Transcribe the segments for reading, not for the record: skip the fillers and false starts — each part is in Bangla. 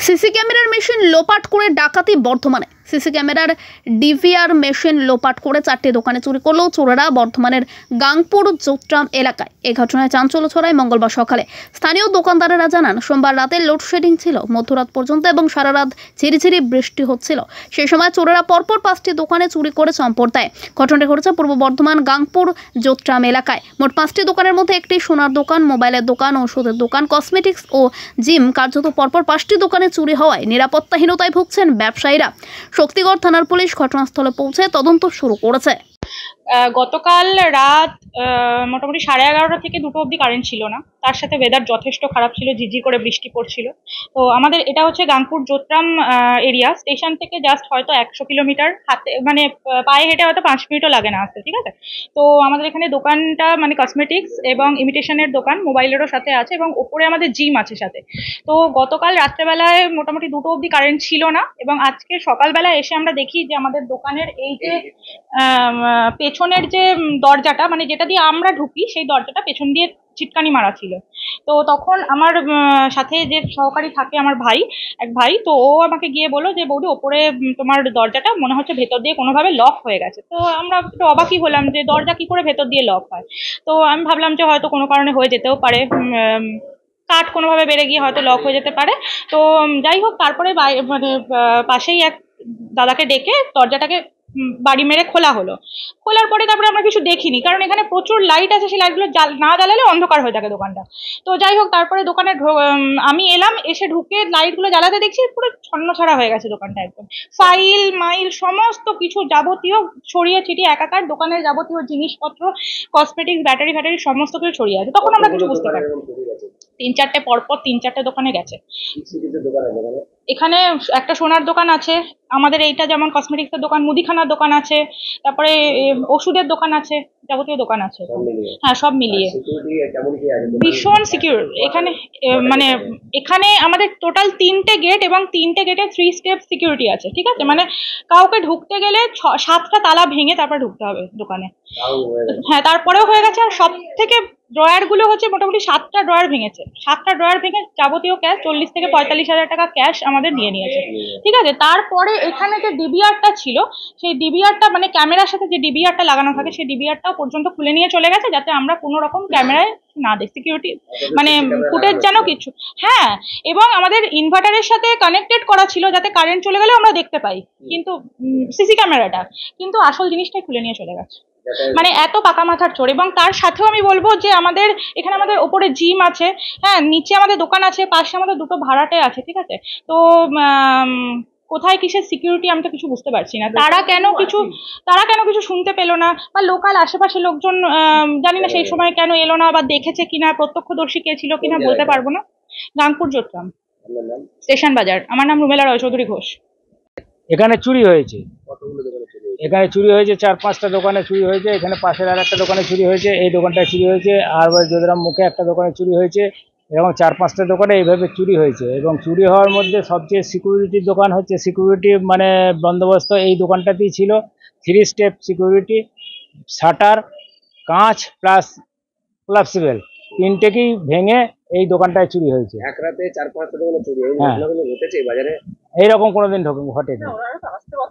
সিসি ক্যামেরার মেশিন লোপাট করে ডাকাতি বর্ধমানে। সিসি ক্যামেরার ডিভিআর মেশিন লোপাট করে 4টি দোকানে চুরি করল চোরেরা বর্ধমানের গাংপুর জোট্রাম এলাকায়। এই ঘটনায় চাঞ্চল্য ছড়ায় মঙ্গলবার সকালে। স্থানীয় দোকানদারেরা জানান, সোমবার রাতে লোডশেডিং ছিল মধ্যরাত পর্যন্ত এবং সারা রাত ঝিরিঝিরি বৃষ্টি হচ্ছিল। সেই সময় চোরেরা পরপর 5টি দোকানে চুরি করে চম্পট দেয়। ঘটনাটি ঘটেছে পূর্ব বর্ধমান গাংপুর জোট্রাম এলাকায়। মোট 5টি দোকানের মধ্যে একটি সোনার দোকান, মোবাইলের দোকান, ওষুধের দোকান, কসমেটিক্স ও জিম কার্যত পরপর 5টি দোকানে চুরি হওয়ায় নিরাপত্তাহীনতায় ভুগছেন ব্যবসায়ীরা। শক্তিগড় থানার পুলিশ ঘটনাস্থলে পৌঁছে তদন্ত শুরু করেছে। গতকাল রাত মোটামুটি 11:30 থেকে 2টো অবধি কারেন্ট ছিল না। তার সাথে ওয়েদার যথেষ্ট খারাপ ছিল, ঝিরঝির করে বৃষ্টি পড়ছিল। তো আমাদের এটা হচ্ছে গাংপুর জোট্রাম এরিয়া। স্টেশন থেকে জাস্ট হয়তো 100 কিলোমিটার, হাতে মানে পায়ে হেঁটে হয়তো 5 মিনিটও লাগে না আসতে, ঠিক আছে। তো আমাদের এখানে দোকানটা মানে কসমেটিক্স এবং ইমিটেশনের দোকান, মোবাইলেরও সাথে আছে এবং ওপরে আমাদের জিম আছে সাথে। তো গতকাল রাত্রেবেলায় মোটামুটি 2টো অবধি কারেন্ট ছিল না এবং আজকে সকালবেলা এসে আমরা দেখি যে আমাদের দোকানের এই যে পেছনের যে দরজাটা, মানে যেটা দিয়ে আমরা ঢুকি, সেই দরজাটা পেছন দিয়ে চিটকানি মারা ছিল। তো তখন আমার সাথে যে সহকারী থাকে, আমার এক ভাই, তো ও আমাকে গিয়ে বললো যে বৌদি, ওপরে তোমার দরজাটা মনে হচ্ছে ভেতর দিয়ে কোনোভাবে লক হয়ে গেছে। তো আমরা একটু অবাকই হলাম যে দরজা কি করে ভেতর দিয়ে লক হয়। তো আমি ভাবলাম যে হয়তো কোনো কারণে হয়ে যেতেও পারে, কাঠ কোনোভাবে বেড়ে গিয়ে হয়তো লক হয়ে যেতে পারে। তো যাই হোক, তারপরে মানে পাশেই এক দাদাকে ডেকে দরজাটাকে বাড়ি মেরে খোলা হলো। খোলার পরে তারপরে আমরা কিছু দেখিনি, কারণ এখানে প্রচুর লাইট আছে, সেই লাইটগুলো না জ্বালালে অন্ধকার হয়ে থাকে দোকানটা। তো যাই হোক, তারপরে দোকানে আমি এলাম, এসে ঢুকে লাইটগুলো জ্বালাতে দেখছি পুরো ছন্নছাড়া হয়ে গেছে দোকানটা একদম। ফাইল মাইল সমস্ত কিছু যাবতীয় ছড়িয়ে ছিটিয়ে একাকার, দোকানের যাবতীয় জিনিসপত্র, কসমেটিক্স, ব্যাটারি ফ্যাটারি সমস্ত কিছু ছড়িয়ে আছে। তখন আমরা কিছু বুঝতে পারি 3-4টে পরপর 3-4টে দোকানে গেছে। এখানে একটা সোনার দোকান আছে আমাদের, এইটা যেমন কসমেটিক্সের দোকান, মুদিখানার দোকান আছে, তারপরে ওষুধের দোকান আছে, যাবতীয় দোকান আছে। হ্যাঁ, সব মিলিয়ে ভীষণ সিকিউর এখানে। মানে এখানে আমাদের টোটাল 3টে গেট এবং 3টে গেটে 3 স্টেপ সিকিউরিটি আছে, ঠিক আছে। মানে কাউকে ঢুকতে গেলে 7টা তালা ভেঙে তারপর ঢুকতে হবে দোকানে। হ্যাঁ, তারপরেও হয়ে গেছে। আর সব থেকে ড্রয়ার গুলো হচ্ছে মোটামুটি 7টা ড্রয়ার ভেঙেছে। 7টা ড্রয়ার ভেঙে যাবতীয় ক্যাশ 40 থেকে 45 হাজার টাকা ক্যাশ আমাদের নিয়ে নিয়েছে, ঠিক আছে। তারপরে এখানে যে ডিবিআরটা ছিল, সেই ডিবিআরটা মানে ক্যামেরার সাথে যে ডিবিআরটা লাগানো থাকে, সেই ডিবিআরটাও পর্যন্ত খুলে নিয়ে চলে গেছে, যাতে আমরা কোনো রকম ক্যামেরায় না দেখি, সিকিউরিটি মানে ফুটেজ যেন কিছু। হ্যাঁ, এবং আমাদের ইনভার্টারের সাথে কানেক্টেড করা ছিল, যাতে কারেন্ট চলে গেলে আমরা দেখতে পাই, কিন্তু সিসি ক্যামেরাটা, কিন্তু আসল জিনিসটাই খুলে নিয়ে চলে গেছে। মানে এত পাকা মাথার চোর। এবং তার সাথেও আমি বলবো যে আমাদের এখানে আমাদের ওপরে জিম আছে, হ্যাঁ, নিচে আমাদের দোকান আছে, পাশে আমাদের 2টো ভাড়াটে আছে, ঠিক আছে। তো কোথায় কিসের সিকিউরিটি আমি তো কিছু বুঝতে পারছি না। তারা কেন কিছু শুনতে পেলো না, বা লোকাল আশেপাশে লোকজন জানি না সেই সময় কেন এলো না, বা দেখেছে কিনা, প্রত্যক্ষদর্শী কে ছিল কিনা বলতে পারবো না। গাংপুর জোট্রাম স্টেশন বাজার। আমার নাম রুমেলা রয় চৌধুরী ঘোষ। এখানে চুরি হয়েছে, এখানে চুরি হয়েছে 4-5টা দোকানে চুরি হয়েছে। এখানে পাশের আর একটা দোকানে চুরি হয়েছে, এই দোকানটায় চুরি হয়েছে, আর জোট্রাম মুখে একটা দোকানে চুরি হয়েছে। এবং 4-5টা দোকানে এইভাবে চুরি হয়েছে। এবং চুরি হওয়ার মধ্যে সবচেয়ে সিকিউরিটির দোকান হচ্ছে, সিকিউরিটি মানে বন্দোবস্ত এই দোকানটাতেই ছিল। 3 স্টেপ সিকিউরিটি, শাটার, কাঁচ প্লাস কোলাপসিবল, 3টেকেই ভেঙে এই দোকানটায় চুরি হয়েছে। এক রাতে 4-5টা দোকানে চুরি ঘটেছে বাজারে, এইরকম কোনোদিন ঘটেনি।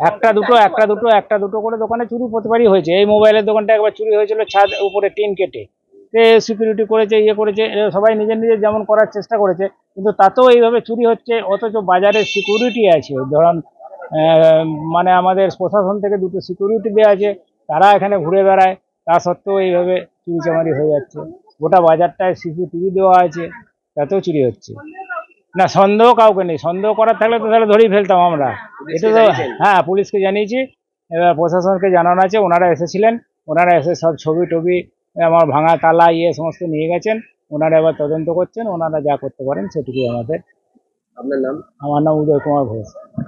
একটা দুটো করে দোকানে চুরি প্রতিবারই হয়েছে। এই মোবাইলের দোকানটা একবার চুরি হয়েছিল, ছাদ উপরে টিন কেটে। সিকিউরিটি করেছে, করেছে, সবাই নিজের যেমন করার চেষ্টা করেছে, কিন্তু তাতেও এইভাবে চুরি হচ্ছে। অথচ বাজারে সিকিউরিটি আছে, ধরুন মানে আমাদের প্রশাসন থেকে 2টো সিকিউরিটি দেওয়া আছে, তারা এখানে ঘুরে বেড়ায়, তা সত্ত্বেও এইভাবে চুরি চামারি হয়ে যাচ্ছে। গোটা বাজারটায় সিসিটিভি দেওয়া আছে, তাতেও চুরি হচ্ছে না। সন্দেহ কাউকে নেই, সন্দেহ করার থাকলে তো তাহলে ধরেই ফেলতাম আমরা। এটা তো হ্যাঁ, পুলিশকে জানিয়েছি, এবার প্রশাসনকে জানানো আছে। ওনারা এসেছিলেন, ওনারা এসে সব ছবি টবি, আমার ভাঙা তালা সমস্ত নিয়ে গেছেন। ওনারা এবার তদন্ত করছেন, ওনারা যা করতে পারেন সেটুকুই আমাদের। আপনার নাম? আমার নাম উদয় কুমার ঘোষ।